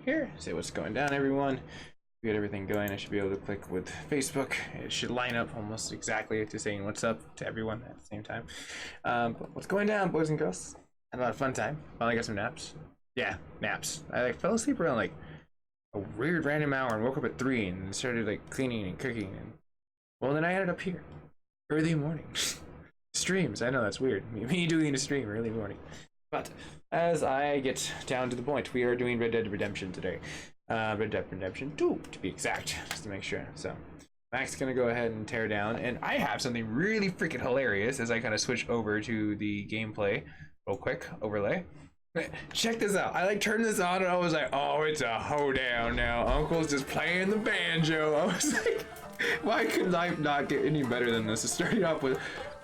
here, say what's going down, everyone. We get everything going. I should be able to click with Facebook. It should line up almost exactly to saying what's up to everyone at the same time. But what's going down, boys and girls? Had a lot of fun time. Finally got some naps. Yeah, naps. I like fell asleep around like a weird random hour and woke up at 3 and started like cleaning and cooking, and well, then I ended up here early morning. Streams, I know that's weird, me doing a stream early morning, but as I get down to the point, we are doing Red Dead Redemption today. Red Dead Redemption 2 to be exact, just to make sure. So Mac's gonna go ahead and tear down, and I have something really freaking hilarious as I kind of switch over to the gameplay real quick overlay. Check this out. I like turned this on and I was like, oh, it's a hoedown now. Uncle's just playing the banjo. I was like, why could life not get any better than this? It started off with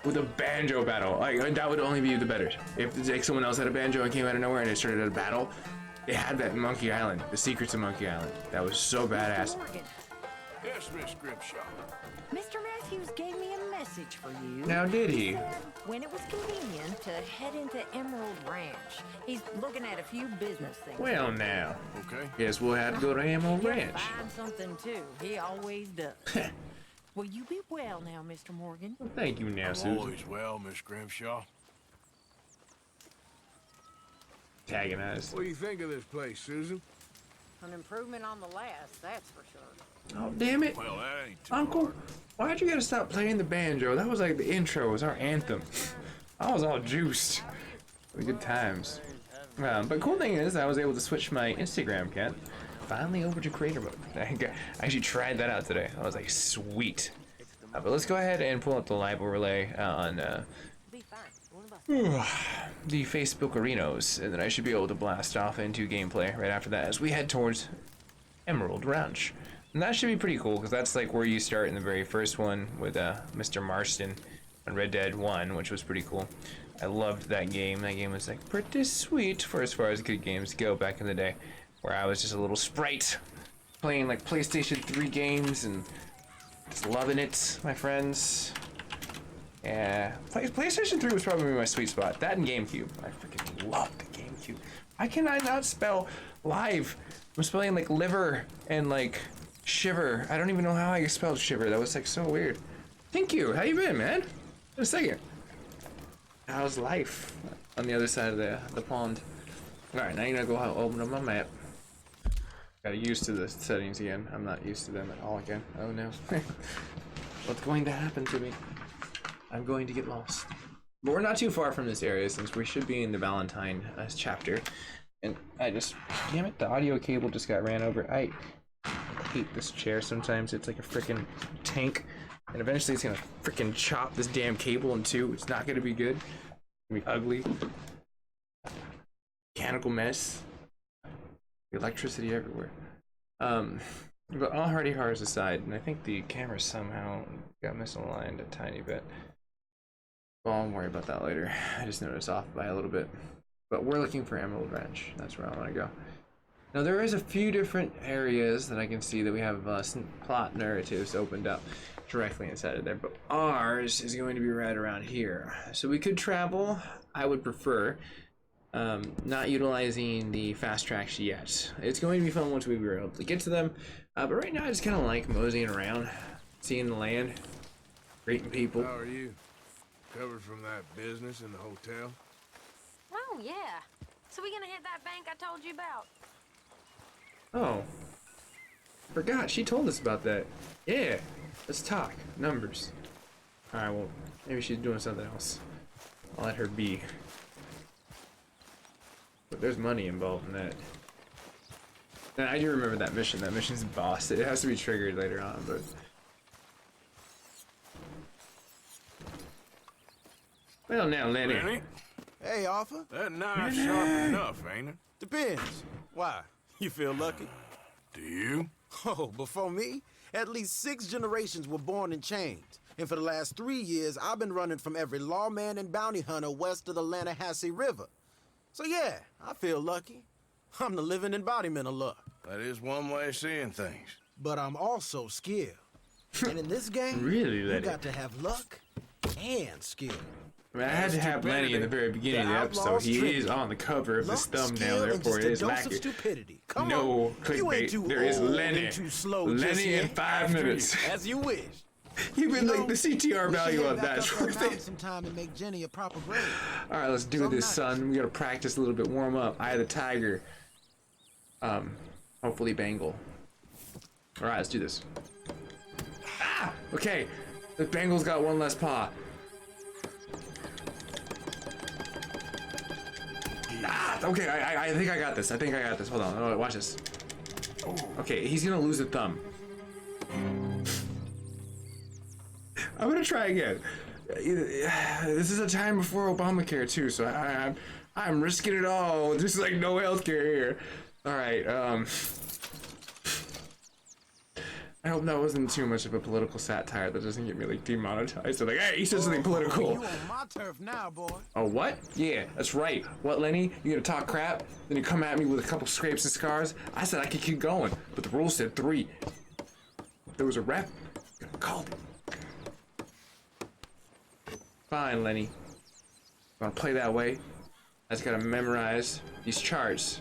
a banjo battle. Like, that would only be the better. If like someone else had a banjo and came out of nowhere and it started a battle, it had that in Monkey Island, the secrets of Monkey Island. That was so badass. Yes, Miss Grimshaw. Mr. Matthews gave me a message for you. Now did he? He said when it was convenient to head into Emerald Ranch. He's looking at a few business things. Well now. Okay. Guess we'll have to go to Emerald He'll Ranch. find something too. He always does. Well, you be well now, Mr. Morgan. Thank you now, I'm Susan. always well, Miss Grimshaw. Tagging us. What do you think of this place, Susan? An improvement on the last, that's for sure. Oh, damn it. Well, that ain't too Uncle, hard. why'd you gotta stop playing the banjo? That was like the intro, it was our anthem. I was all juiced. Good times. But cool thing is, I was able to switch my Instagram account finally over to creator mode. I actually tried that out today. I was like, sweet. But let's go ahead and pull up the live overlay on Be fine. What about the Facebook arenas, and then I should be able to blast off into gameplay right after that as we head towards Emerald Ranch. And that should be pretty cool, because that's like where you start in the very first one with Mr. Marston on Red Dead 1, which was pretty cool. I loved that game. That game was like pretty sweet for as far as good games go back in the day, where I was just a little sprite playing like PlayStation 3 games and just loving it, my friends. Yeah, PlayStation 3 was probably my sweet spot. That and GameCube. I freaking loved the GameCube. Why can I not spell live? I'm spelling like liver and like shiver. I don't even know how I spelled shiver. That was like so weird. Thank you. How you been, man? In a second. How's life on the other side of the pond? All right, now you gotta go out, open up my map. Got used to the settings again. I'm not used to them at all again. Oh no. What's going to happen to me? I'm going to get lost. But we're not too far from this area since we should be in the Valentine chapter. And I just, damn it, the audio cable just got ran over. I hate this chair sometimes. It's like a freaking tank. And eventually it's gonna freaking chop this damn cable in two. It's not gonna be good. It's gonna be ugly. Mechanical mess. Electricity everywhere. But all hardy horrors aside, and I think the camera somehow got misaligned a tiny bit. Well, I'll worry about that later. I just noticed off by a little bit. But we're looking for Emerald Ranch. That's where I want to go. Now there is a few different areas that I can see that we have plot narratives opened up directly inside of there, but ours is going to be right around here. So we could travel. I would prefer not utilizing the fast tracks yet. It's going to be fun once we were able to get to them, but right now I just kind of like moseying around, seeing the land, greeting people. How are you? Covered from that business in the hotel? Oh, yeah. So we gonna hit that bank I told you about? Oh, forgot, she told us about that. Yeah, let's talk numbers. All right, well, maybe she's doing something else. I'll let her be. But there's money involved in that. And I do remember that mission. That mission's boss. It has to be triggered later on, but. Well, now, Lenny. Lenny? Hey, Arthur. That knife's sharp enough, ain't it? Depends. Why? You feel lucky? Do you? Oh, before me, at least 6 generations were born in chains. And for the last 3 years, I've been running from every lawman and bounty hunter west of the Lannahechee River. So yeah, I feel lucky. I'm the living embodiment of luck. That is one way of seeing things. But I'm also skilled. And in this game, Really, you Lenny? got to have luck and skill. I mean, I had to have Lenny in the very beginning of the episode. He is on the cover of this thumbnail, therefore it is lacking. No clickbait. There is Lenny. Lenny in 5 minutes. As you wish. Even like the CTR value of that is worth it. Sometime and make Jenny a proper grade. All right, let's do this, son. We gotta practice a little bit, warm up. Eye of the Tiger. Hopefully Bangle. All right, let's do this. Ah, okay. The Bangle's got one less paw. Ah, okay, I think I got this. I think I got this. Hold on, oh, watch this. Okay, he's gonna lose a thumb. I'm gonna try again. This is a time before Obamacare too, so I'm risking it all. There's like no healthcare here. All right. I hope that wasn't too much of a political satire that doesn't get me like demonetized. So like, hey, he said something political. You on my turf now, boy. Oh, what? Yeah, that's right. What, Lenny? You gonna talk crap? Then you come at me with a couple scrapes and scars? I said I could keep going, but the rule said 3. If there was a rep, I called it. Fine, Lenny. Wanna play that way? I just gotta memorize these charts.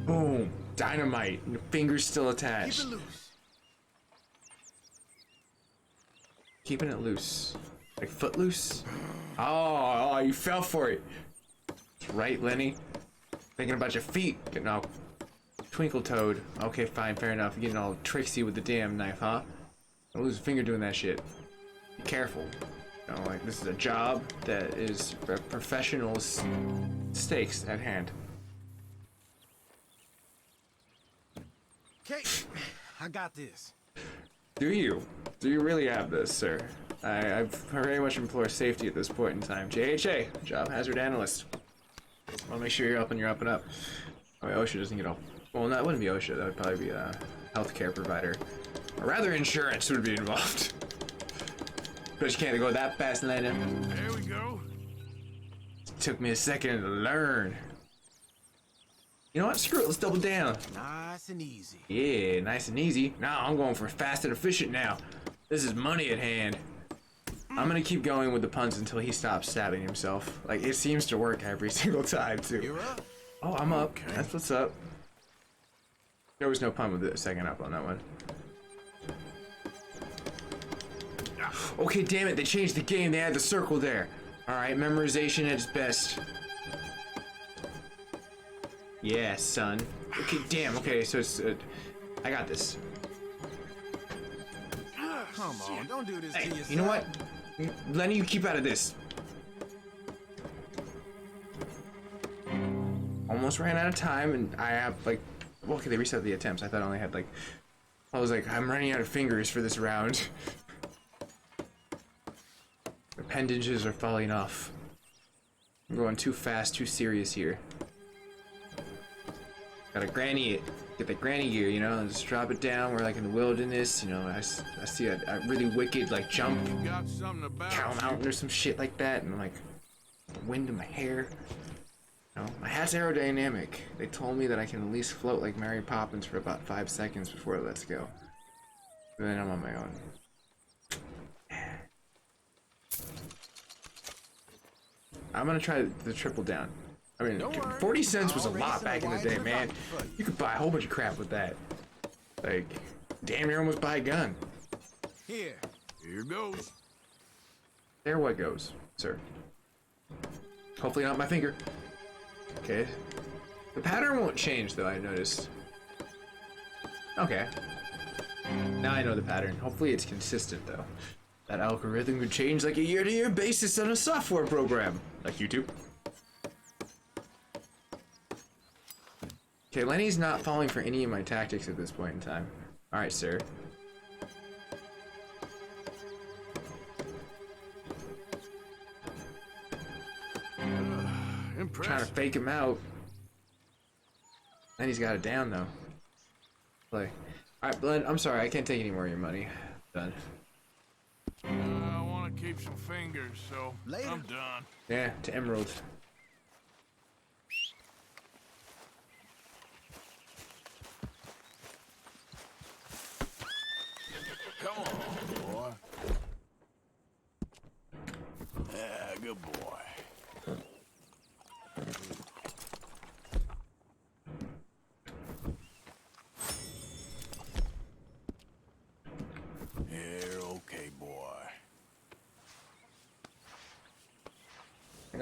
Boom. Dynamite. Your finger's still attached. Keep it loose. Keeping it loose. Like footloose? Oh, you fell for it. Right, Lenny? Thinking about your feet. Getting all twinkle toed. Okay, fine, fair enough. You're getting all tricksy with the damn knife, huh? Don't lose a finger doing that shit. Be careful. You know, like, this is a job that is professionals' stakes at hand. Okay, I got this. Do you? Do you really have this, sir? I very much implore safety at this point in time. JHA, Job Hazard Analyst. I'll make sure you're up and you're up and up. Oh, OSHA doesn't get all... Well, that wouldn't be OSHA. That would probably be a healthcare provider. Or rather, insurance would be involved. But you can't go that fast, Lena. There we go. Took me a second to learn. You know what? Screw it. Let's double down. Nice and easy. Yeah, nice and easy. Now I'm going for fast and efficient now. This is money at hand. I'm gonna keep going with the puns until he stops stabbing himself. Like, it seems to work every single time, too. You're up. Oh, I'm up. Okay. That's what's up. There was no pun with the second up on that one. Okay, damn it. They changed the game. They had the circle there. Alright, memorization at its best. Yeah, son. Okay, damn. Okay, so it's... I got this. Come on, don't do this Hey, to yourself. you know what? Lenny, you keep out of this. Almost ran out of time, and I have, like... Well, okay, they reset the attempts. I thought I only had, like... I was like, I'm running out of fingers for this round. Appendages are falling off. I'm going too fast, too serious here. Gotta granny it. Get the granny gear, you know, and just drop it down. We're like in the wilderness, you know. I see a really wicked, like, jump You got something about cow you. mountain or some shit like that, and I'm like, wind in my hair. You know, my hat's aerodynamic. They told me that I can at least float like Mary Poppins for about 5 seconds before it lets go. And then I'm on my own. I'm gonna try the triple down. I mean, Don't worry. 40 cents was a Already lot set back in the wide day, and man. for you. You could buy a whole bunch of crap with that. Like, damn near almost buy a gun. Here. Here goes. There what goes, sir. Hopefully not my finger. Okay. The pattern won't change, though, I noticed. Okay. Now I know the pattern. Hopefully it's consistent, though. That algorithm could change like a year-to-year basis on a software program. Like YouTube. Okay, Lenny's not falling for any of my tactics at this point in time. Alright, sir. Trying to Impressive. fake him out. Lenny's got it down, though. Play. Alright, Glenn, I'm sorry, I can't take any more of your money. Done. I want to keep some fingers, so Later. I'm done. Yeah, to Emerald. Come on, boy.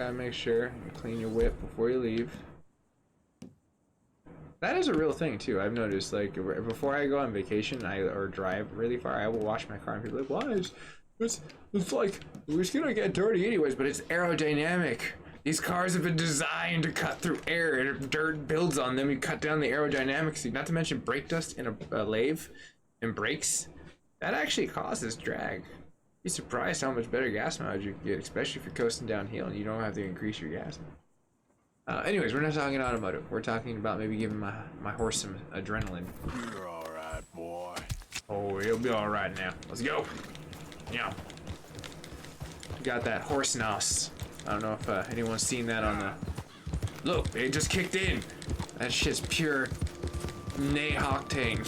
Gotta make sure you clean your whip before you leave. That is a real thing too. I've noticed, like, before I go on vacation, or drive really far, I will wash my car and people are like, why? It's like, it's gonna get dirty anyways, but it's aerodynamic. These cars have been designed to cut through air, and if dirt builds on them, you cut down the aerodynamics. Not to mention brake dust in a lathe and brakes. That actually causes drag. Be surprised how much better gas mileage you can get, especially if you're coasting downhill and you don't have to increase your gas. Anyways, we're not talking automotive. We're talking about maybe giving my horse some adrenaline. You're all right, boy. Oh, he'll be all right now. Let's go. Yeah. Got that horse nos. I don't know if anyone's seen that on the... Look, it just kicked in. That shit's pure nay octane.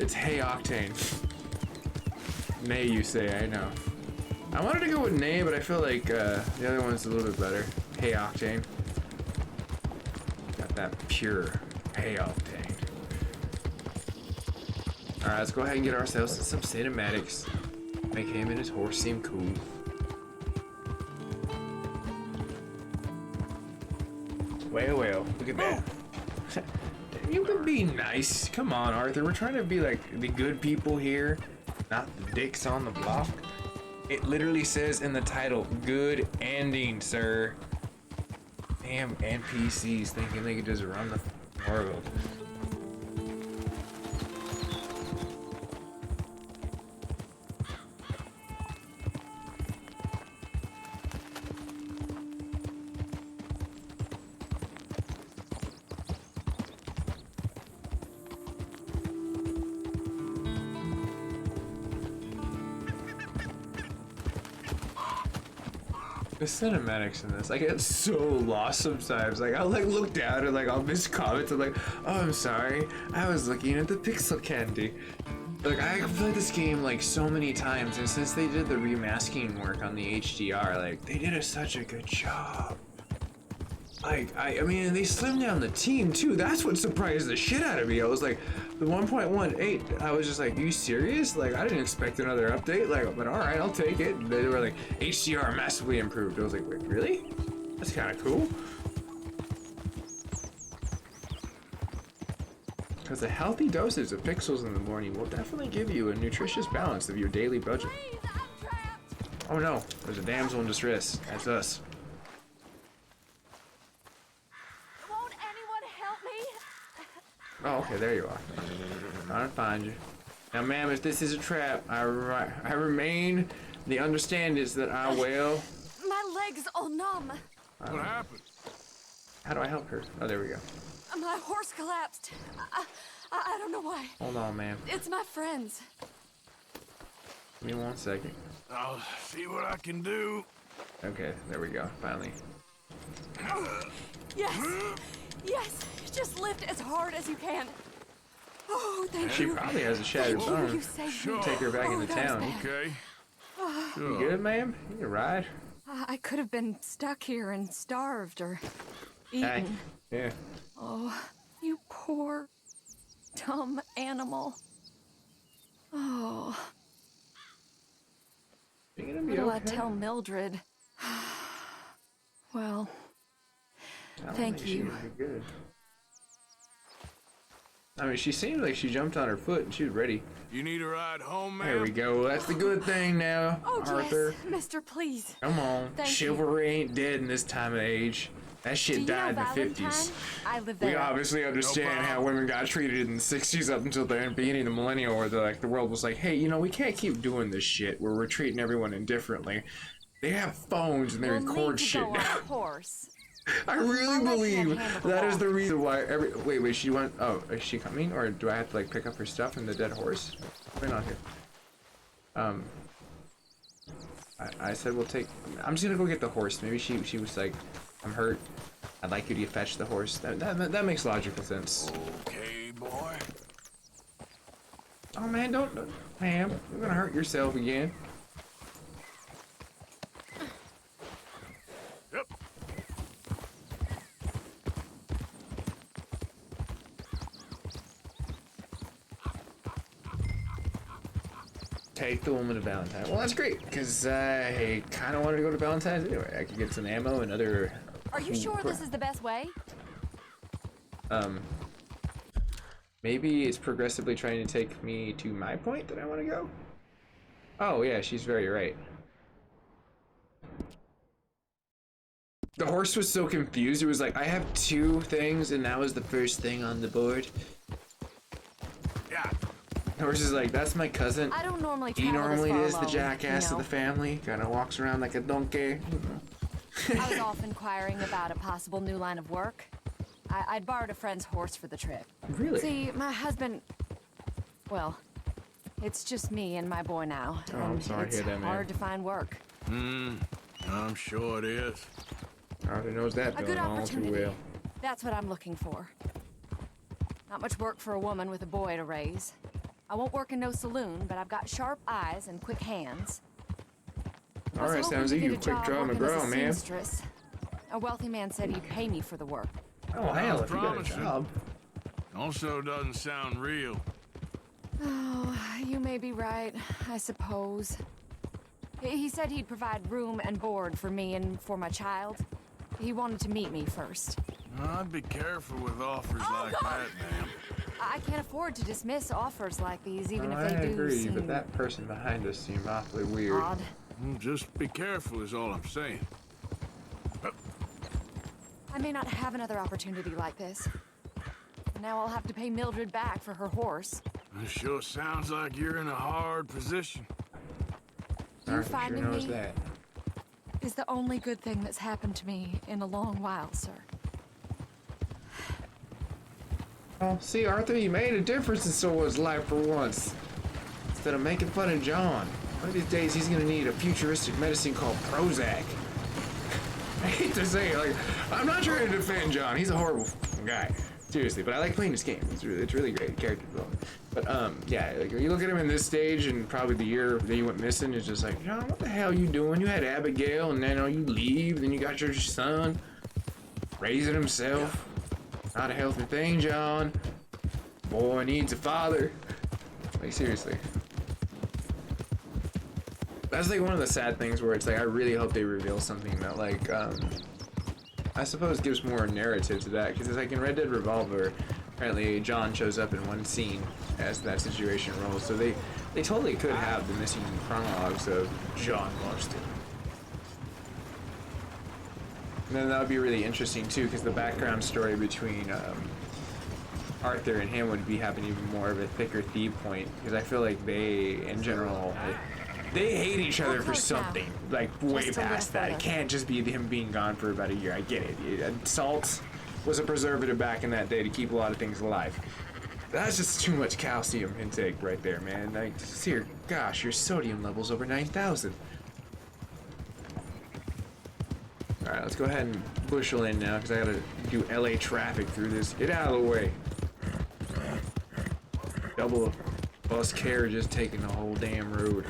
It's hay octane. Nay, you say, I know. I wanted to go with nay, but I feel like the other one's a little bit better. Hay octane. Got that pure hay octane. Alright, let's go ahead and get ourselves some cinematics. Make him and his horse seem cool. Well, look at that. You can be nice. Come on, Arthur. We're trying to be like the good people here, not the dicks on the block. It literally says in the title, good ending, sir. Damn NPCs thinking they could just run the world. The cinematics in this, I get so lost sometimes. Like, I'll like look down and like I'll miss comments. I'm like, oh, I'm sorry, I was looking at the pixel candy. Like, I played this game like so many times, and since they did the remasking work on the HDR, like they did such a good job. Like, I mean, they slimmed down the team too. That's what surprised the shit out of me. I was like, the 1.18, I was just like, are you serious? Like, I didn't expect another update. Like, but all right, I'll take it. And they were like, HDR massively improved. I was like, wait, really? That's kind of cool. Because a healthy dosage of pixels in the morning will definitely give you a nutritious balance of your daily budget. Oh no, there's a damsel in distress. That's us. Oh, okay, there you are. Trying to find you. Now, ma'am, if this is a trap, I remain. The understand is that I will. My legs all numb. What happened? How do I help her? Oh, there we go. My horse collapsed. I don't know why. Hold on, ma'am. It's my friends. Give me 1 second. I'll see what I can do. Okay, there we go. Finally. Yes. Yes. Just lift as hard as you can. Oh, thank She you. probably has a shattered Thank you. arm. You saved Sure. me. Take her back into that was town. bad. Okay. You good, ma'am? You can ride. I could have been stuck here and starved or Hey. eaten. Yeah. Oh, you poor, dumb animal. Oh, You gonna be what'll I okay? tell Mildred? Well, I don't thank think she's you. gonna be good. I mean, she seemed like she jumped on her foot and she was ready. You need a ride home, man? There we go. That's the good thing now, Oh, Arthur. yes, Mister, please. Come on. Thank you. Chivalry ain't dead in this time of age. That Do shit you died know in the Valentine? 50s. I live We there. obviously understand how women got treated in the 60s up until the beginning of the millennial, where the world was like, hey, you know, we can't keep doing this shit where we're treating everyone indifferently. They have phones and they We'll record need to shit go on now. a horse. I really I'll let him believe handle the that is ball. the reason why wait, she went, oh, is she coming? Or do I have to like pick up her stuff in the dead horse? What's going on here? I said we'll take, I'm just gonna go get the horse. Maybe she was like, I'm hurt. I'd like you to fetch the horse. That makes logical sense. Okay, boy. Oh man, don't, ma'am, you're gonna hurt yourself again. Yep. Take the woman to Valentine. Well, that's great, because I kind of wanted to go to Valentine's anyway. I could get some ammo and other... Are you sure this is the best way? Maybe it's progressively trying to take me to my point that I want to go? Oh, yeah, she's very right. The horse was so confused. It was like, I have 2 things, and that was the first thing on the board. Yeah. The horse is like, that's my cousin. I don't normally He travel normally this far is the alone, jackass you know? of the family. Kind of walks around like a donkey. I was off inquiring about a possible new line of work. I'd borrowed a friend's horse for the trip. Really? See, my husband... Well, it's just me and my boy now. Oh, I'm and sorry to it's hear that, man. hard to find work. I'm sure it is. I already knows that A good feeling all too opportunity. well. That's what I'm looking for. Not much work for a woman with a boy to raise. I won't work in no saloon, but I've got sharp eyes and quick hands. I was Alright, hoping sounds to like get you a quick job draw working as a McGraw, man. seamstress. A wealthy man said he'd pay me for the work. Oh, hell, if you got a promising. job. Also doesn't sound real. Oh, you may be right, I suppose. He said he'd provide room and board for me and for my child. He wanted to meet me first. I'd be careful with offers like that, ma'am. I can't afford to dismiss offers like these, even I if they do agree, seem but that person behind us seemed awfully weird. odd. Just be careful is all I'm saying. I may not have another opportunity like this. Now I'll have to pay Mildred back for her horse. It sure sounds like you're in a hard position. Arthur sure finding knows me? that. Is the only good thing that's happened to me in a long while, sir. Oh, see, Arthur, you made a difference in someone's life for once. Instead of making fun of John. One of these days, he's gonna need a futuristic medicine called Prozac. I hate to say it, like, I'm not trying to defend John. He's a horrible guy. Seriously, but I like playing this game. It's really great character development. But, yeah, like, you look at him in this stage and probably the year that you went missing, it's just like, John, what the hell you doing? You had Abigail, and then you leave, then you got your son raising himself. Not a healthy thing, John. Boy needs a father. Like, seriously. That's like one of the sad things where it's like, I really hope they reveal something that, like, I suppose gives more narrative to that. Because it's like in Red Dead Revolver, apparently John shows up in one scene as that situation rolls. So they totally could have the missing chronologues of John Marston. And then that would be really interesting too, because the background story between Arthur and him would be having even more of a thicker theme point. Because I feel like they, in general, they hate each other for something, like way Just a little past that. It further. can't just be him being gone for about a year. I get it. Salt was a preservative back in that day to keep a lot of things alive. That's just too much calcium intake right there, man. Like, dear gosh, your sodium level's over 9,000. Alright, let's go ahead and bushel in now, because I gotta do LA traffic through this. Get out of the way. Double bus carriages taking the whole damn road.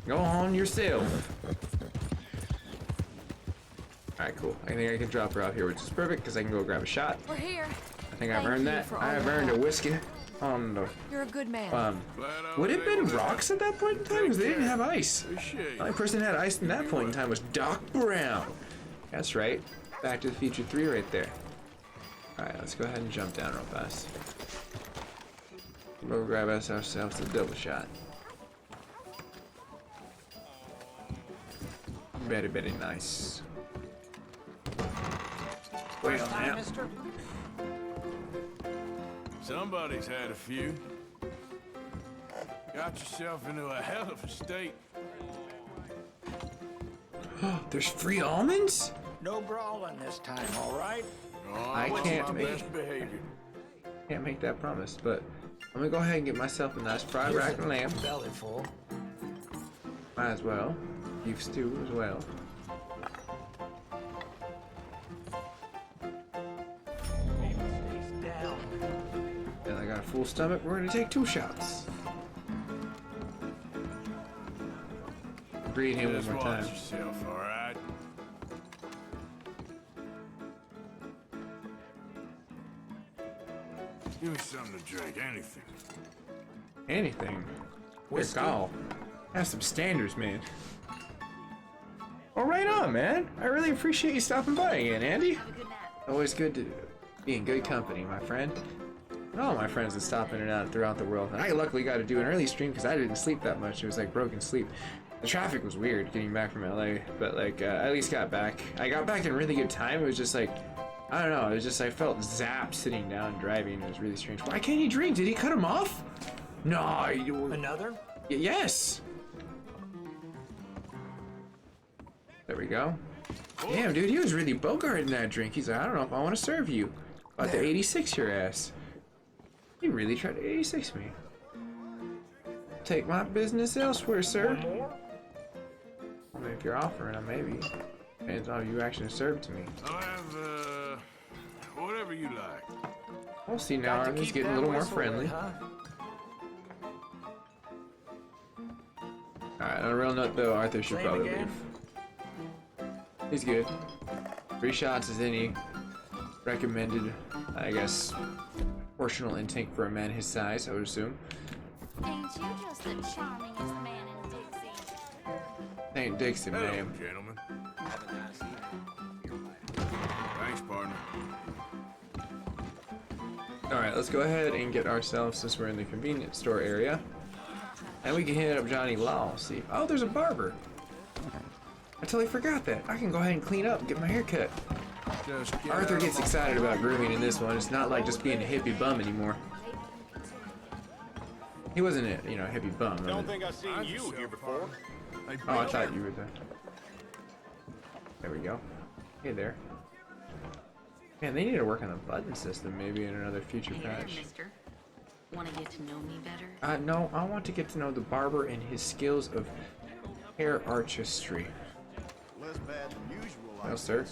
Go on yourself. Alright, cool. I think I can drop her out here, which is perfect, because I can go grab a shot. We're here. I think I've Thank earned you that. for all I have your earned a help. whiskey on the... You're a good man. Glad I Would was it have been able to rocks at that point in time? Because they didn't have ice. Appreciate The only it. person that had ice in that point in time was Doc Brown. That's right. Back to the Future 3 right there. Alright, let's go ahead and jump down real fast. We'll grab ourselves a double shot. Very, very nice. Well, now. Somebody's had a few. Got yourself into a hell of a state. There's free almonds? No brawling this time, all right? Oh, I I'm on can't my make- best behavior. Can't make that promise, but I'm gonna go ahead and get myself a nice fried rack and lamb. Belly full. Might as well. Beef stew as well. Down. And I got a full stomach. We're gonna take 2 shots. Greet him one Just more watch time. yourself, all right? Give me something to drink, anything. Anything. Good call. Have some standards, man. Well, right on, man. I really appreciate you stopping by again, Andy. Always good to be in good company, my friend. And all my friends that stop in and out throughout the world. And I luckily got to do an early stream because I didn't sleep that much. It was like broken sleep. The traffic was weird getting back from LA, but like I at least got back. I got back in really good time. It was just like, I don't know. It was just I felt zapped sitting down driving. It was really strange. Why can't he drink? Did he cut him off? No. Another? Yes. There we go. Damn, dude, he was really bogarting that drink. He's like, I don't know if I want to serve you. About to 86 your ass. He really tried to 86 me. Take my business elsewhere, sir. I mean, if you're offering them, maybe. Depends on how you actually serve to me. I'll have, whatever you like. We'll see now. Arthur's getting a little more friendly. Alright, on a real note though, Arthur should probably leave. He's good. 3 shots is any recommended, I guess, proportional intake for a man his size, I would assume. Ain't you just the charmingest man in Dixie? Ain't Dixie, Hello, ma'am. gentlemen. Thanks, partner. Alright, let's go ahead and get ourselves, since we're in the convenience store area. And we can hit up Johnny Law, see. Oh, there's a barber. I totally forgot that. I can go ahead and clean up and get my hair cut. Arthur gets excited about grooming in this one. It's not like just being a hippie bum anymore. He wasn't a, you know, hippie bum. Don't think I've seen you here before. Oh, I thought you were there. There we go. Hey there. Man, they need to work on the button system maybe in another future patch. Mister. Want to get to know me better? No, I want to get to know the barber and his skills of hair artistry. Less bad than usual. Well, sir.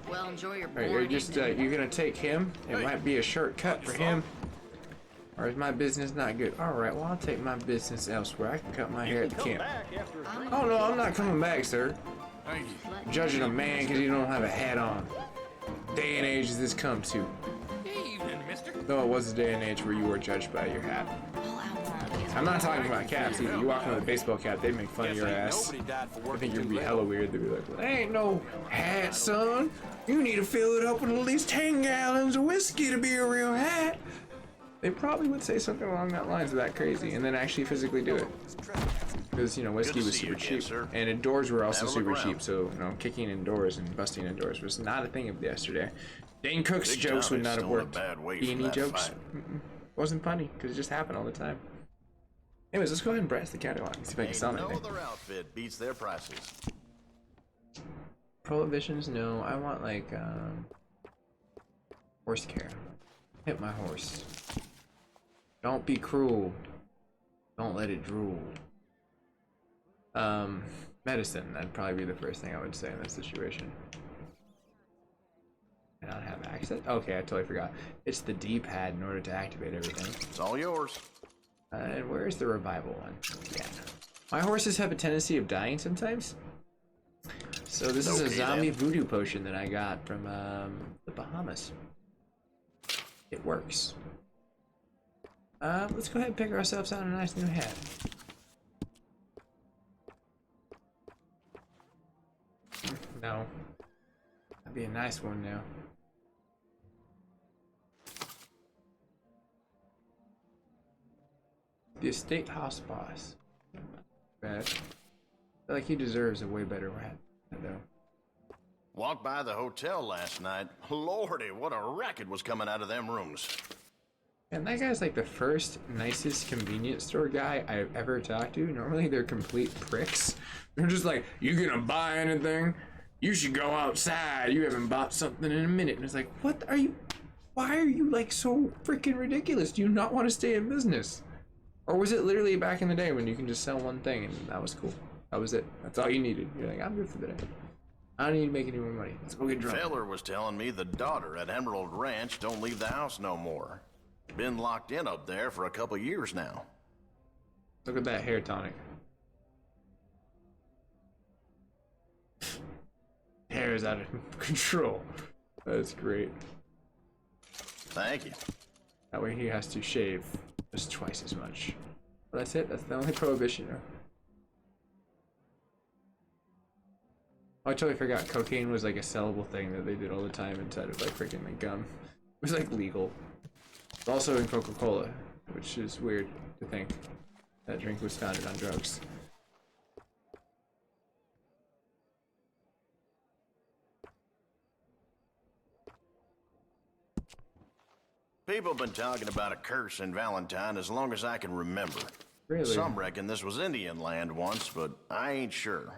Well, enjoy your Alright, you're just, you're gonna take him. It might be a shortcut for him. Or is my business not good? Alright, well, I'll take my business elsewhere. I can cut my hair at the camp. Oh, no, I'm not coming back, sir. Thank you. Judging a man because you don't have a hat on. Day and age has this come to. Though it was a day and age where you were judged by your hat. I'm not talking about caps either. You walk in with a baseball cap, they'd make fun of your ass. I think you'd be hella weird. They'd be like, well, ain't no hat, son. You need to fill it up with at least 10 gallons of whiskey to be a real hat. They probably would say something along that lines of that crazy and then actually physically do it. Because, you know, whiskey was super cheap. And doors were also super cheap. So, you know, kicking indoors and busting indoors was not a thing of yesterday. Dane Cook's jokes would not have worked. B&E jokes wasn't funny because it just happened all the time. Anyways, let's go ahead and browse the catalog and see if I can sell anything. No other outfit beats their prices. Prohibitions? No, I want like horse care. Hit my horse. Don't be cruel. Don't let it drool. Medicine. That'd probably be the first thing I would say in this situation. I don't have access. Okay, I totally forgot. It's the D-pad in order to activate everything. It's all yours. And where's the revival one? Yeah. My horses have a tendency of dying sometimes. So this is a zombie voodoo potion that I got from the Bahamas. It works. Let's go ahead and pick ourselves out a nice new hat. No. That'd be a nice one now. The estate house boss. Bad. I feel like he deserves a way better hat, though. Walked by the hotel last night. Lordy, what a racket was coming out of them rooms. And that guy's like the first nicest convenience store guy I've ever talked to. Normally they're complete pricks. They're just like, you gonna buy anything? You should go outside. You haven't bought something in a minute. And it's like, what are you? Why are you like so freaking ridiculous? Do you not want to stay in business? Or was it literally back in the day when you can just sell one thing and that was cool? That was it. That's all you needed. You're like, I'm good for the day. I don't need to make any more money. Let's go get drunk. Feller was telling me the daughter at Emerald Ranch don't leave the house no more. Been locked in up there for a couple years now. Look at that hair tonic. Hair is out of control. That's great. Thank you. That way he has to shave just twice as much. That's it. That's the only prohibition. Oh, I totally forgot. Cocaine was like a sellable thing that they did all the time inside of like freaking like gum. It was like legal. It's also in Coca-Cola, which is weird to think that drink was founded on drugs. People have been talking about a curse in Valentine as long as I can remember. Really? Some reckon this was Indian land once, but I ain't sure.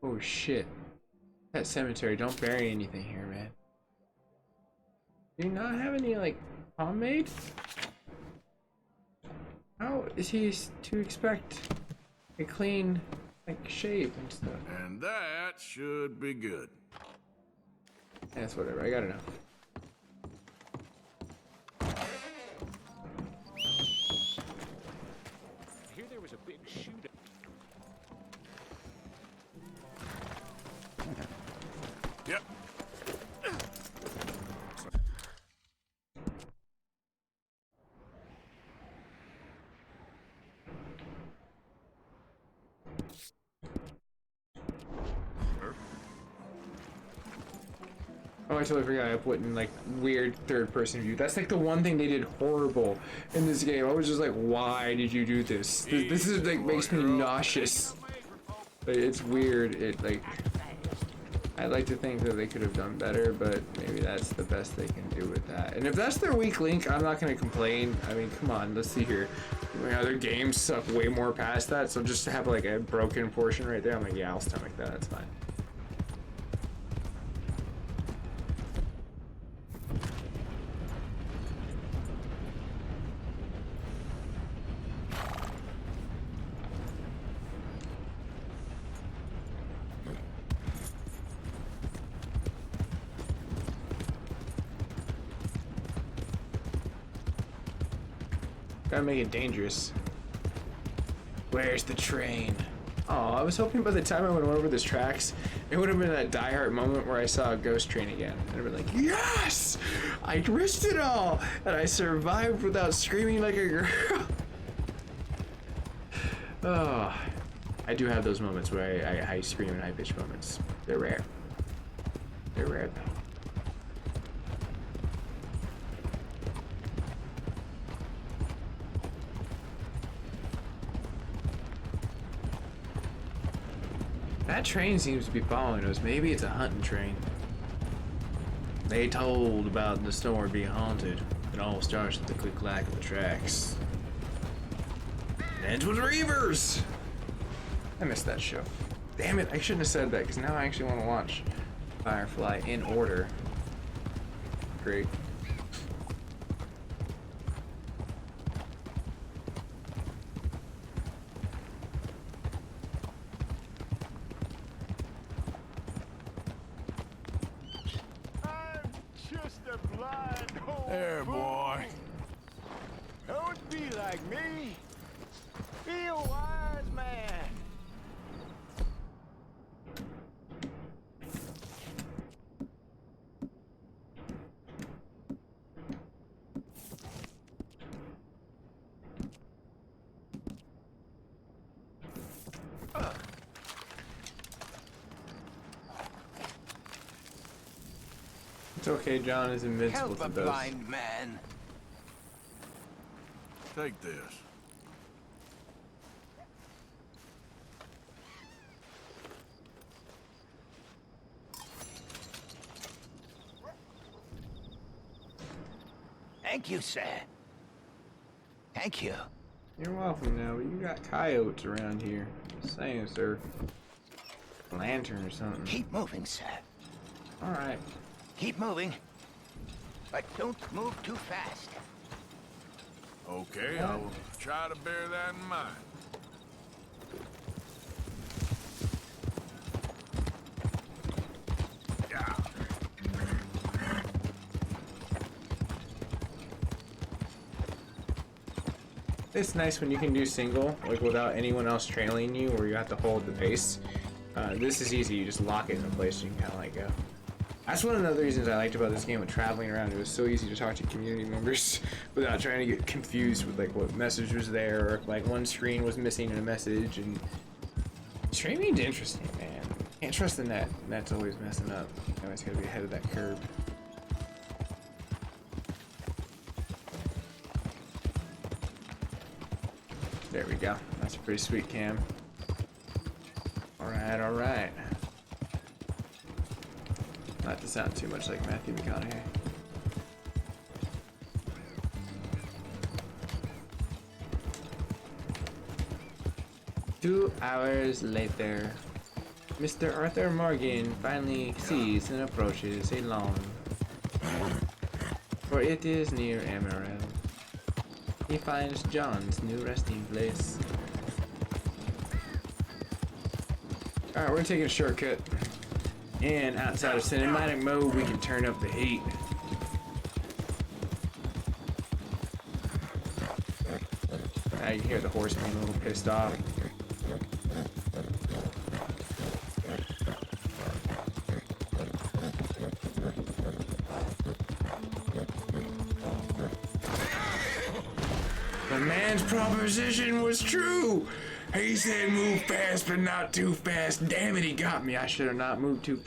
Oh shit. That cemetery, don't bury anything here, man. Do you not have any, like, pomade? How is he to expect a clean, like, shave and stuff? And that should be good. Yeah, it's whatever, I gotta know. I hear there was a big shootout. Yep. Oh, I totally forgot I put in like weird third-person view. That's like the one thing they did horrible in this game. I was just like, why did you do this? This is like makes me nauseous. But it's weird. It like I like to think that they could have done better, but maybe that's the best they can do with that. And if that's their weak link, I'm not gonna complain. I mean, come on, let's see here. Other games suck way more past that, so just to have like a broken portion right there, I'm like, yeah, I'll stomach that. That's fine. Gotta make it dangerous. Where's the train? Oh, I was hoping by the time I went over these tracks, it would have been that diehard moment where I saw a ghost train again. And I'd be like, yes! I risked it all! And I survived without screaming like a girl. Oh, I do have those moments where I scream in high-pitched moments. They're rare. They're rare, though. That train seems to be following us. Maybe it's a hunting train. They told about the store being haunted. It all starts with the click clack of the tracks. And ends with Reavers! I missed that show. Damn it, I shouldn't have said that, because now I actually want to watch Firefly in order. Great. There, boy. Don't be like me. Be a wise man. It's okay, John is invincible to those. blind man. Take this. Thank you, sir. Thank you. You're welcome now, but you got coyotes around here. Just saying, sir. Lantern or something. Keep moving, sir. Alright. Keep moving. But don't move too fast. Okay, I will try to bear that in mind. Yeah. It's nice when you can do single, like without anyone else trailing you, or you have to hold the pace. This is easy, you just lock it in place and you can kind of let go. That's one of the other reasons I liked about this game with traveling around. It was so easy to talk to community members without trying to get confused with like what message was there, or if like one screen was missing in a message. And streaming's interesting, man. Can't trust the net. Net's always messing up. You always gotta be ahead of that curve. There we go. That's a pretty sweet cam. Alright, alright. Not to sound too much like Matthew McConaughey. Two hours later, Mr. Arthur Morgan finally sees and approaches a lawn. For it is near Emerald. He finds John's new resting place. Alright, we're taking a shortcut. And outside of cinematic mode, we can turn up the heat. Now you can hear the horse being a little pissed off. The man's proposition was true. He said move fast, but not too fast. Damn it, he got me. I should have not moved too.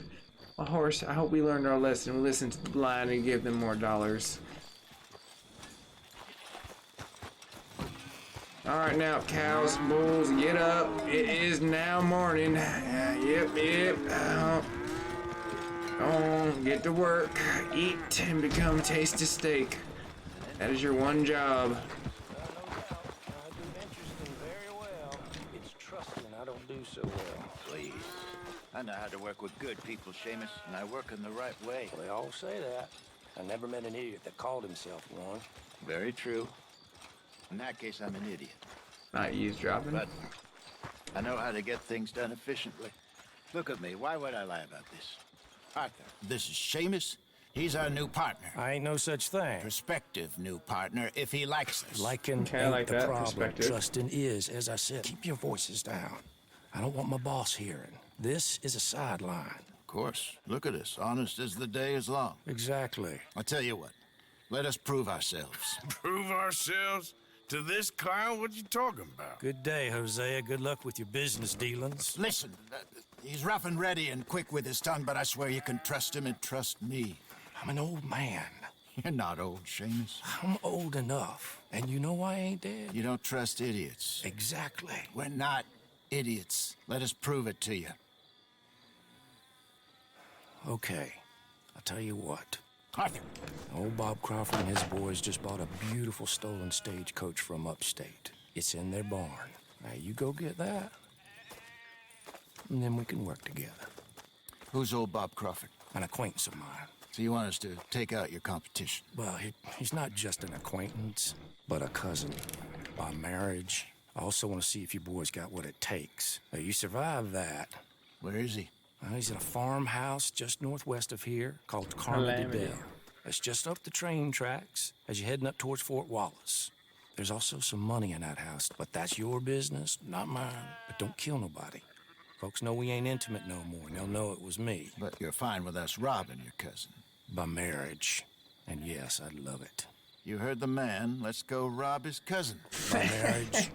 A horse, I hope we learned our lesson. We listened to the blind and give them more dollars. Alright now, cows, bulls, get up. It is now morning. Yep. Go on, get to work. Eat and become tasty steak. That is your one job. So well. Please. I know how to work with good people, Seamus, and I work in the right way. Well, they all say that. I never met an idiot that called himself one. Very true. In that case, I'm an idiot. Not eavesdropping. But I know how to get things done efficiently. Look at me. Why would I lie about this? Arthur. This is Seamus. He's our new partner. I ain't no such thing. Prospective new partner, if he likes us. Liking Kinda ain't like the that, problem. perspective. Trusting is, as I said. Keep your voices down. I don't want my boss hearing. This is a sideline. Of course. Look at us. Honest as the day is long. Exactly. I'll tell you what. Let us prove ourselves. Prove ourselves? To this clown? What you talking about? Good day, Hosea. Good luck with your business dealings. Listen, he's rough and ready and quick with his tongue, but I swear you can trust him and trust me. I'm an old man. You're not old, Seamus. I'm old enough. And you know I ain't dead. You don't trust idiots. Exactly. We're not idiots. Let us prove it to you. Okay. I'll tell you what. Arthur. Old Bob Crawford and his boys just bought a beautiful stolen stagecoach from upstate. It's in their barn. Now you go get that, and then we can work together. Who's old Bob Crawford? An acquaintance of mine. So you want us to take out your competition? Well, he's not just an acquaintance, but a cousin. By marriage. I also want to see if you boys got what it takes. Now, you survive that. Where is he? Well, he's in a farmhouse just northwest of here called Carmody Dell. It's just up the train tracks as you're heading up towards Fort Wallace. There's also some money in that house, but that's your business, not mine. But don't kill nobody. Folks know we ain't intimate no more, and they'll know it was me. But you're fine with us robbing your cousin. By marriage. And yes, I'd love it. You heard the man. Let's go rob his cousin. By marriage.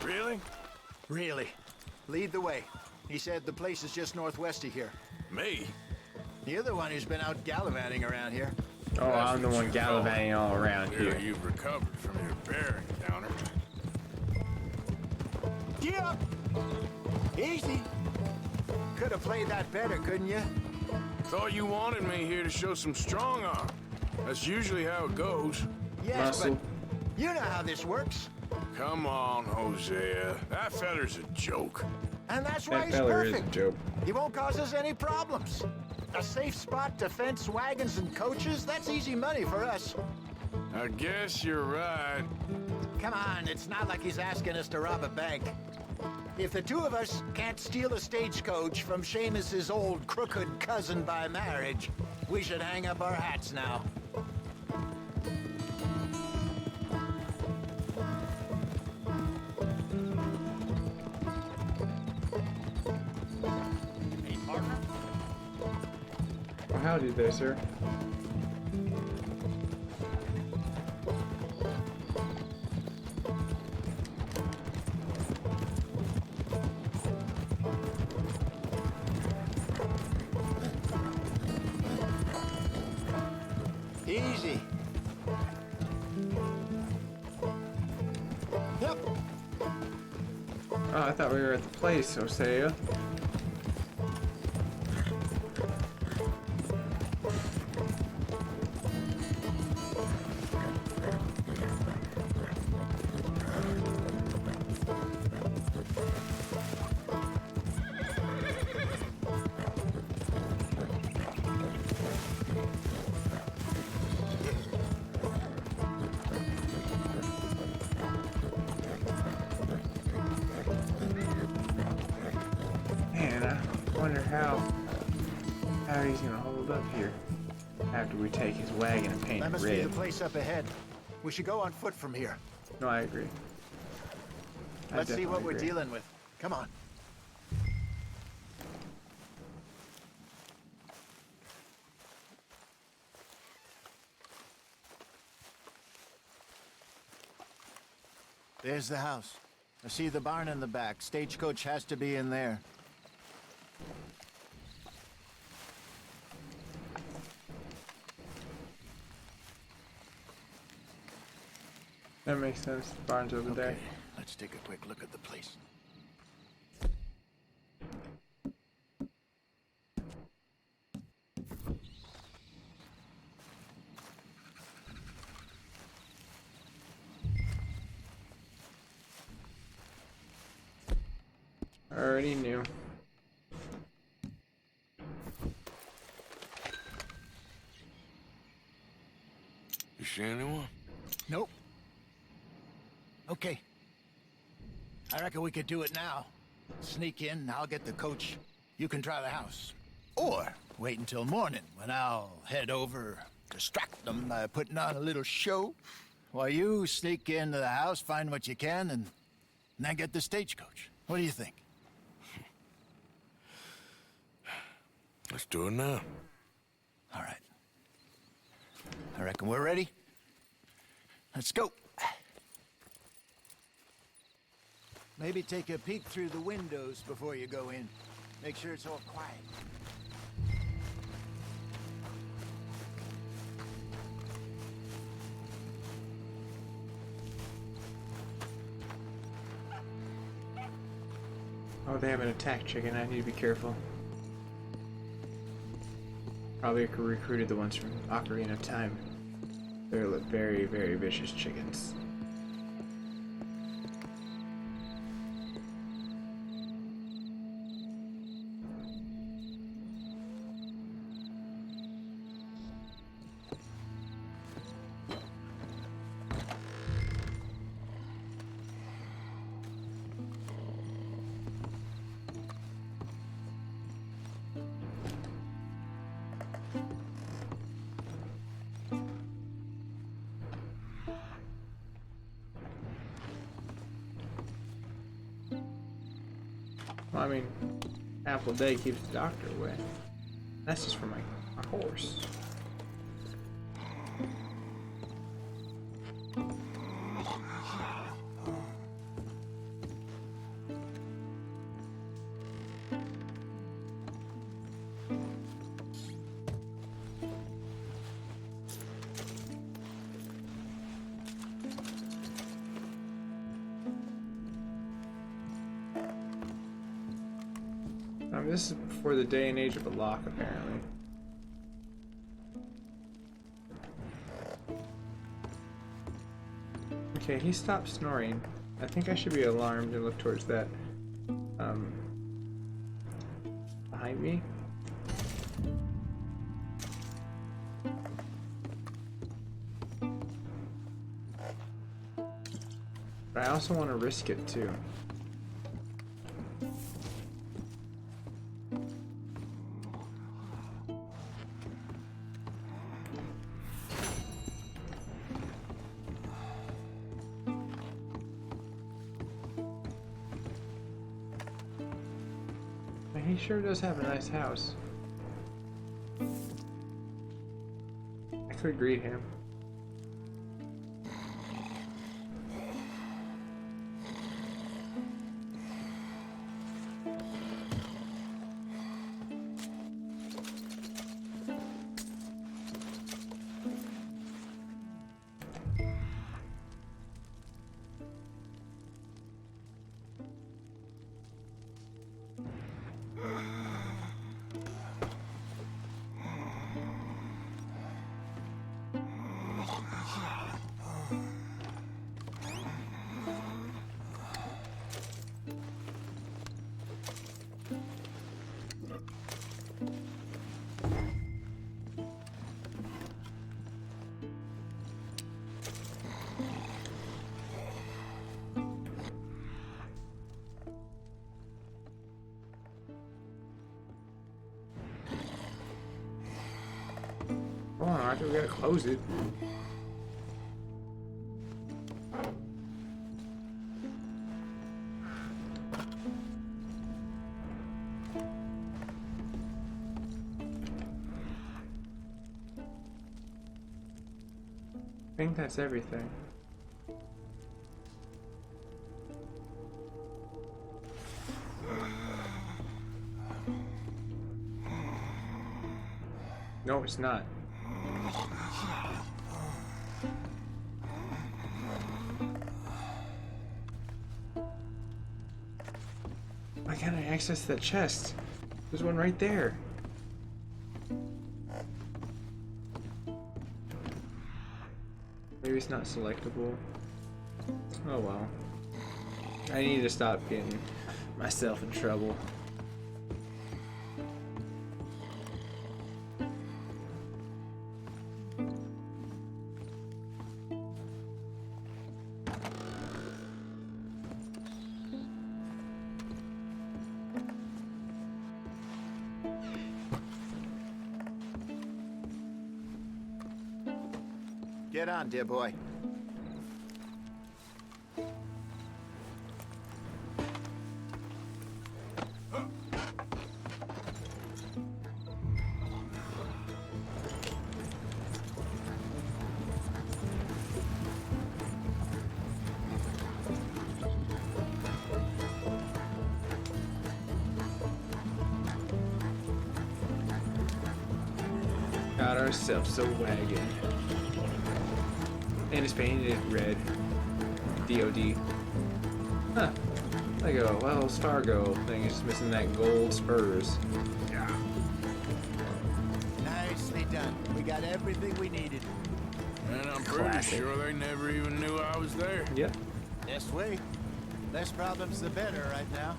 Really? Really? Lead the way. He said the place is just northwest of here. Me? You're the one who's been out gallivanting around here. Oh, I'm the one gallivanting all around Clearly here. you've recovered from your bearing, Downer. Get up! Easy. Could have played that better, couldn't you? Thought you wanted me here to show some strong arm. That's usually how it goes. Yes, Muscle. but you know how this works. Come on, Hosea. That feller's a joke. And that's why That he's feller is a perfect. joke. He won't cause us any problems. A safe spot to fence wagons and coaches, that's easy money for us. I guess you're right. Come on, it's not like he's asking us to rob a bank. If the two of us can't steal a stagecoach from Seamus's old crooked cousin by marriage, we should hang up our hats now. howdy there, sir. Easy. Yep. Oh, I thought we were at the place, Osea. Man, I wonder how he's gonna hold up here after we take his wagon and paint That it must be the red. place up ahead. We should go on foot from here. No, I agree. Let's see what we're agree. dealing with. Come on. There's the house. I see the barn in the back. Stagecoach has to be in there. That makes sense. The barn's over there. Okay, let's take a quick look at the place. I already knew. You see anyone? Nope. Okay. I reckon we could do it now. Sneak in, I'll get the coach. You can try the house. Or wait until morning when I'll head over, distract them by putting on a little show, while you sneak into the house, find what you can, and then get the stagecoach. What do you think? Let's do it now. All right. I reckon we're ready. Let's go. Maybe take a peek through the windows before you go in. Make sure it's all quiet. Oh, they have an attack chicken. I need to be careful. Probably recruited the ones from Ocarina of Time. They're very, very vicious chickens. Well, I mean, apple a day keeps the doctor away. That's just for my horse. This is before the day and age of a lock, apparently. Okay, he stopped snoring. I think I should be alarmed and look towards that. Behind me. But I also want to risk it too. He sure does have a nice house. to greet him. Hold on, Arthur, we gotta close it. I think that's everything. No, it's not. Why can't I access that chest? There's one right there. Maybe it's not selectable. Oh well. I need to stop getting myself in trouble. Get on, dear boy. Got ourselves a wagon. And it's painted red. DOD. Huh. Like a Wells Fargo thing, it's just missing that gold spurs. Yeah. Nicely done. We got everything we needed. And I'm pretty sure they never even knew I was there. Yep. This way. Less problems the better right now.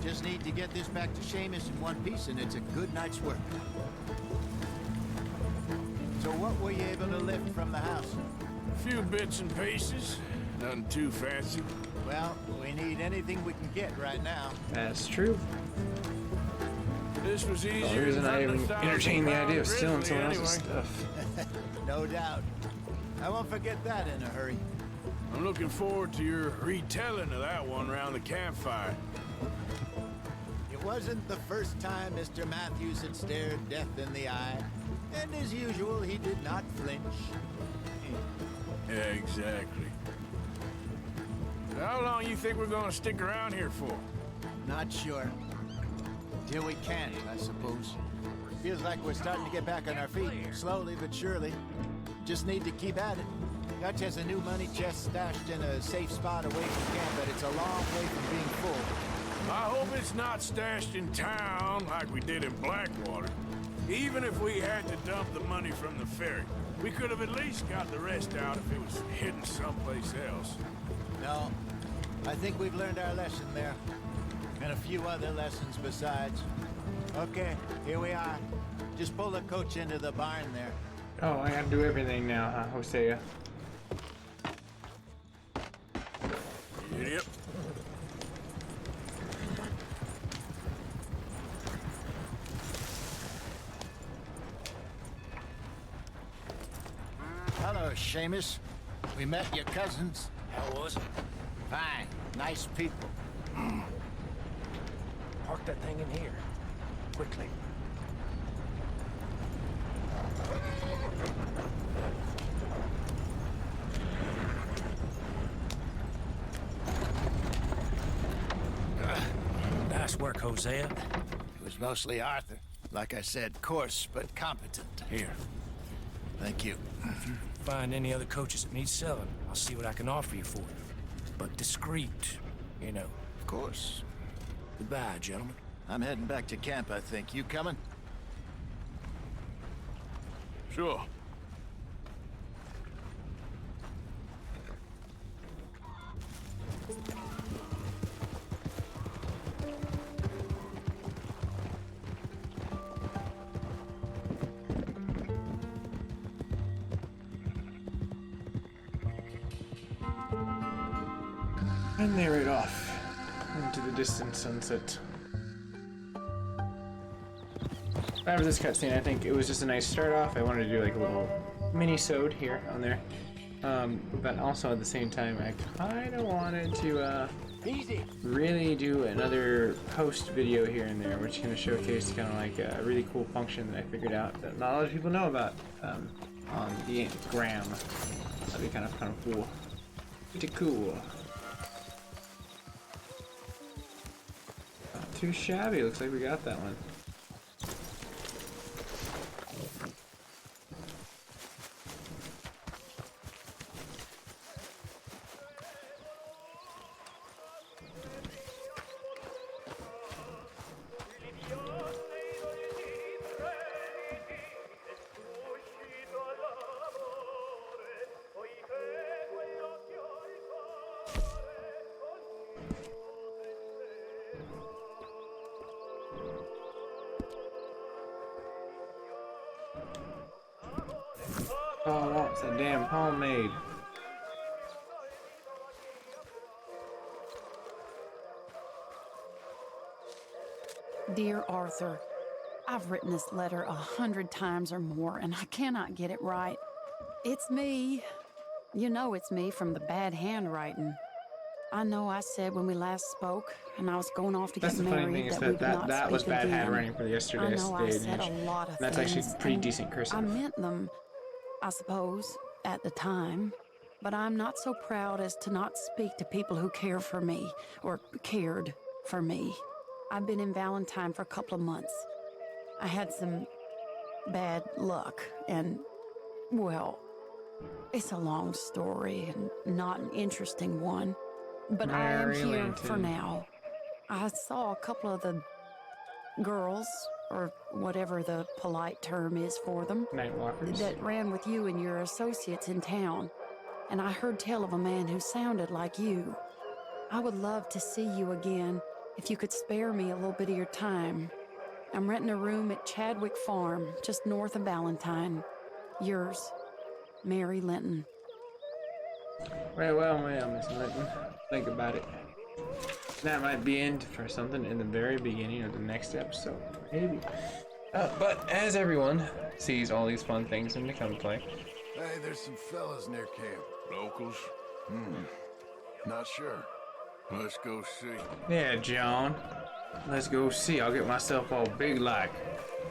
Just need to get this back to Seamus in one piece and it's a good night's work. So what were you able to lift from the house? A few bits and pieces. Nothing too fancy. Well, we need anything we can get right now. That's true. This was The easier only reason than I hunting even 1,000 entertained the idea of pound stealing grizzly someone else's anyway. stuff. No doubt. I won't forget that in a hurry. I'm looking forward to your retelling of that one around the campfire. It wasn't the first time Mr. Matthews had stared death in the eye. And as usual, he did not flinch. Yeah, exactly. So how long you think we're gonna stick around here for? Not sure. Till we can't, I suppose. Feels like we're starting to get back on our feet, slowly but surely. Just need to keep at it. Dutch has a new money chest stashed in a safe spot away from camp, but it's a long way from being full. I hope it's not stashed in town like we did in Blackwater. Even if we had to dump the money from the ferry, we could have at least got the rest out if it was hidden someplace else. No, I think we've learned our lesson there. And a few other lessons besides. Okay, here we are. Just pull the coach into the barn there. Oh, I gotta do everything now, huh, Hosea? Yep. Hello, Seamus. We met your cousins. How was it? Fine. Nice people. Park that thing in here. Quickly. Nice work, Hosea. It was mostly Arthur. Like I said, coarse but competent. Here. Thank you. If you find any other coaches that need selling, I'll see what I can offer you for them. But discreet, you know. Of course. Goodbye, gentlemen. I'm heading back to camp, I think. You coming? Sure. And they ride off into the distant sunset. After this cutscene, I think it was just a nice start off. I wanted to do like a little mini-sode here on there. But also at the same time, I kind of wanted to really do another post video here and there, which is going to showcase kind of like a really cool function that I figured out that not a lot of people know about on the gram. That'd be kind of cool. Pretty cool. Not too shabby. Looks like we got that one. All I want's a damn homemade. Dear Arthur, I've written this letter 100 times or more, and I cannot get it right. It's me. You know it's me from the bad handwriting. I know I said when we last spoke, and I was going off to That's get the funny married, thing is that we would not that was speak bad again. handwriting for yesterday's I know day I and said age. a lot of That's things, actually pretty and decent cursive. I meant them, I suppose, at the time. But I'm not so proud as to not speak to people who care for me, or cared for me. I've been in Valentine for a couple of months. I had some bad luck, and, well, it's a long story and not an interesting one. But I am Mary here Linton. for now. I saw a couple of the girls, or whatever the polite term is for them, Nightwalkers. that ran with you and your associates in town. And I heard tell of a man who sounded like you. I would love to see you again if you could spare me a little bit of your time. I'm renting a room at Chadwick Farm, just north of Valentine. Yours, Mary Linton. Very well, Miss Linton. Think about it. That might be in for something in the very beginning of the next episode, maybe. But as everyone sees all these fun things in the GamePlay, Hey, there's some fellas near camp. Locals? Not sure. Let's go see. yeah, John, let's go see. I'll get myself all big like.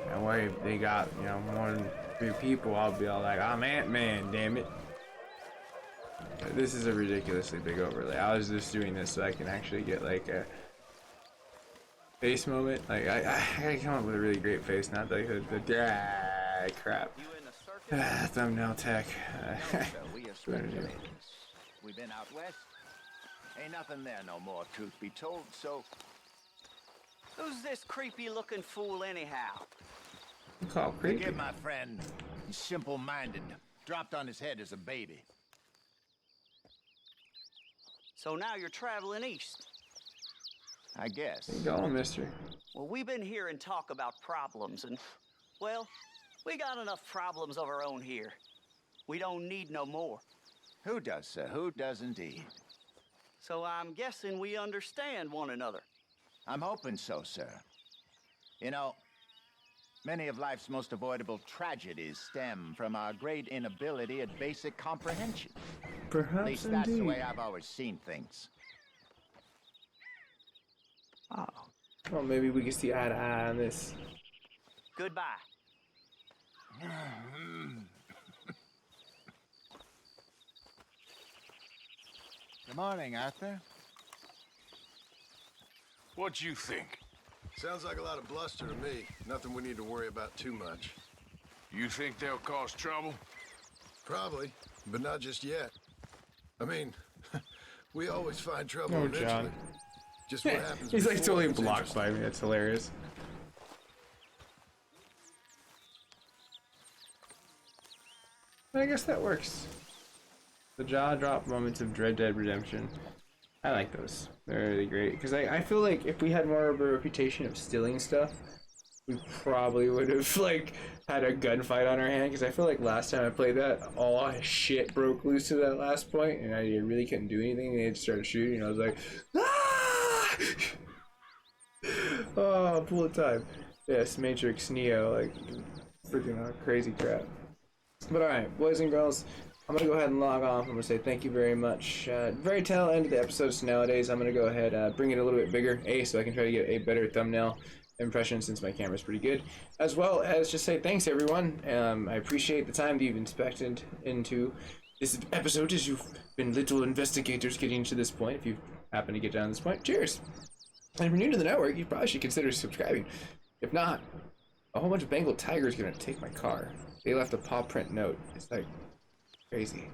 That way, if they got more than 3 people, I'll be all like, I'm Ant-Man, damn it. This is a ridiculously big overlay. I was just doing this so I can actually get like a face moment. Like I gotta come up with a really great face, not like the crap. Thumbnail tech. We've been out west. Ain't nothing there no more, truth be told, so... Who's this creepy-looking fool anyhow? Call creepy. Forgive my friend. He's simple-minded. Dropped on his head as a baby. So now you're traveling east. I guess. Where you going, mister? Well, we've been hearing talk about problems, and, well, we got enough problems of our own here. We don't need no more. Who does, sir? Who does indeed? So I'm guessing we understand one another. I'm hoping so, sir. You know, many of life's most avoidable tragedies stem from our great inability at basic comprehension. Perhaps At least that's the way I've always seen things. Oh. Well, maybe we can see eye to eye on this. Goodbye. Good morning, Arthur. What'd you think? Sounds like a lot of bluster to me. Nothing we need to worry about too much. You think they'll cause trouble? Probably, but not just yet. I mean, we always find trouble Oh, eventually. John. Just what happens He's like before totally is blocked interesting. by me. That's hilarious. I guess that works. The jaw drop moments of Red Dead Redemption. I like those. They're really great. Because I feel like if we had more of a reputation of stealing stuff, we probably would have like had a gunfight on our hand. Because I feel like last time I played that, all shit broke loose to that last point, and I really couldn't do anything. They just started shooting, and I was like, ah! Oh, pull the time. Yes, Matrix, Neo, like freaking crazy crap. But alright, boys and girls, I'm going to go ahead and log off. I'm going to say thank you very much. Very tail end of the episode, so nowadays I'm going to go ahead bring it a little bit bigger, so I can try to get a better thumbnail impression since my camera's pretty good. As well as just say thanks, everyone. I appreciate the time that you've invested into this episode as you've been little investigators getting to this point. If you happen to get down to this point, cheers. And if you're new to the network, you probably should consider subscribing. If not, a whole bunch of Bengal tigers are going to take my car. They left a paw print note. It's like crazy.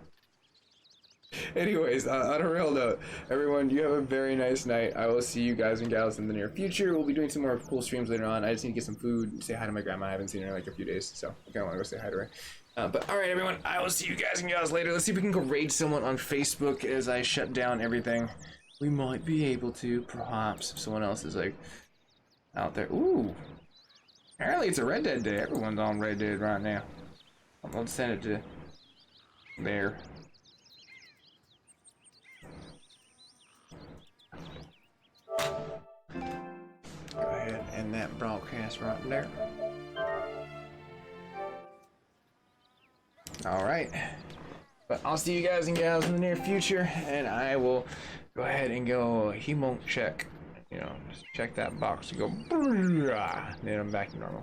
Anyways, on a real note, everyone, you have a very nice night. I will see you guys and gals in the near future. We'll be doing some more cool streams later on. I just need to get some food, say hi to my grandma. I haven't seen her in like a few days, so I kind of want to go say hi to her. But alright, everyone, I will see you guys and gals later. Let's see if we can go raid someone on Facebook as I shut down everything. We might be able to, perhaps, if someone else is like out there. Ooh. Apparently it's a Red Dead day. Everyone's on Red Dead right now. I'll send it to there. Go ahead and end that broadcast right there. Alright. But I'll see you guys and gals in the near future, and I will go ahead and go check. You know, just check that box and go, then I'm back to normal.